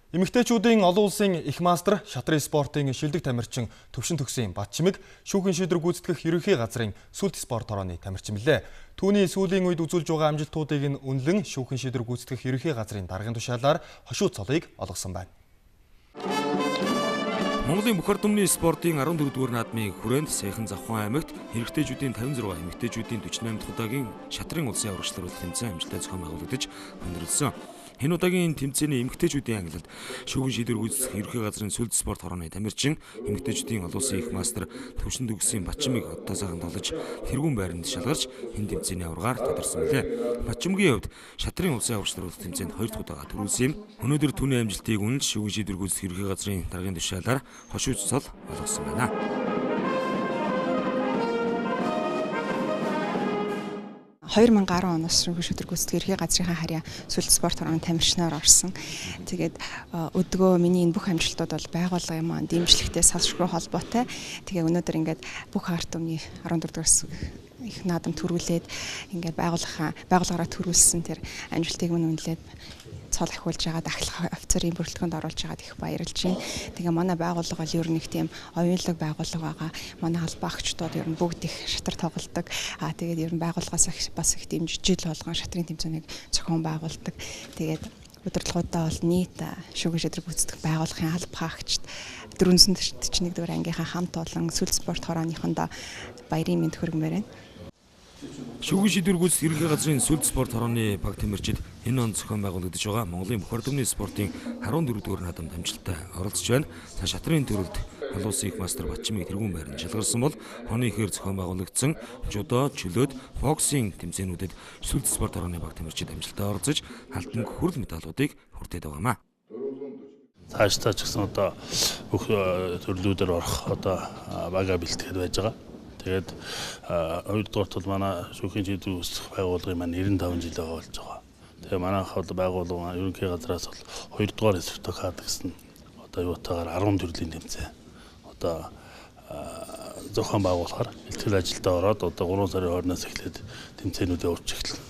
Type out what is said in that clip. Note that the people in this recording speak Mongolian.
Эмэгтэйчүүдийн олон улсын их мастер шатрын спортын шилдэг тамирчин Төвшин Төгсийн Батчимэг шүүхэн шийдвэр гүйцэтгэх ерөнхий газрын сүлд спорт хорооны тамирчин билээ. Түүний сүүлийн үед үзүүлж байгаа амжилтуудыг нь үнэлэн шүүхэн шийдвэр гүйцэтгэх ерөнхий газрын даргын тушаалаар хошуу цолыг олгосон байна. Монголын бүх ордны спортын 14-р наадмын хүрээнд Сайхан Завхан аймагт эрэгтэйчүүдийн 56, эмэгтэйчүүдийн 48 дахь удаагийн шатрын улсын урагшлал тэмцээн амжилттай зохион байгуулагдаж өндөрлсөн. Энэ удаагийн тэмцээний эмэгтэйчүүдийн ангилалд шүүхэн шийдвэр гүйцэтгэх ерөнхий газрын сүлд спорт хорооны тамирчин эмэгтэйчүүдийн олон улсын их мастер Төвшин Төгсийн Батчимэг оддоо сайхан тоглож тэргүүн байранд шалгарч энэ тэмцээний аваргаар тодорсон билээ. Батчимгийн хувьд шатрын улсын урагшлал тэмцээнд 2 дахь удаага төрүүлсэн юм. Өнөөдөр түүний амжилтыг үнэлж шүүхэн шийдвэр гүйцэтгэх ерөнхий газрын даргын тушаалаар хошуу цол олгосон байна. 2010 оноос шүүхэн шийдвэр гүйцэтгэх ерөнхий газрынхаа харьяа сүлд спорт хорооны тамирчнаар орсон. Тэгээд өдгөө миний энэ бүх амжилтууд бол байгууллагын маань дэмжлэгтэй салшгүй холбоотой. Тэгээ өнөөдөр ингээд бүх арт түмний 14-р их наадам төрүүлээд ингээд байгууллагаараа төрүүлсэн тэр амжилтыг мөн үнэлээд цол ахиулж байгаа дахлах офицерын бүрэлдэхүүнд оруулж байгаад их баярлж байна. Тэгээ манай байгууллага бол ер нь их тийм оюунлаг байгууллага байгаа. Манай албаагчдууд ер нь бүгд их шатар тоглодог. Тэгээд ер нь байгууллагаас бас их дэмжижил болгон шатрын тэмцээнийг зохион байгуулдаг. Тэгээд удирдлагуудаа бол нийт шүүхэн шийдвэр гүйцэтгэх байгууллагын албаагчд 441-р ангийнхаа хамт олон сүлд спорт хорооныхондоо баярын мэнд хүргэмээр байна. Шүүхэн шийдвэр гүйцэтгэх ерөнхий газрын сүлд спорт хорооны баг тамирчид энэ он зохион байгуулагдаж байгаа Монголын бүх ордны спортын 14-р наадамд амжилттай оролцож байна. За шатрын төрөлд олон улсын их мастер Батчимэг тэргүүн байранд шалгарсан бол оны ихээр зохион байгуулагдсан жудо, чөлөөт, боксing тэмцээнүүдэд сүлд спорт хорооны баг тамирчид амжилттай оролцож алтан хүрэл медалуудыг хүртээд байгаамаа. Цаашдаа ч гэсэн одоо бүх төрлүүдээр орох одоо бага бэлтгэхэд байж байгаа. Тэгээд 2-дугаарт бол манай шүүхийн шийдвэр гүйцэтгэх байгууллагын маань 95 жил байгаа болж байгаа. Тэгээ манайх бол байгууллага ерөнхий газраас бол 2-дугаар сертификат гэсэн одоо юутаагаар 10 төрлийн тэмцээн одоо зохион байгуулахаар бэлтгэл ажилдаа ороод одоо 3 сарын 20-наас эхлээд тэмцээнүүдээ урьж эхэлнэ.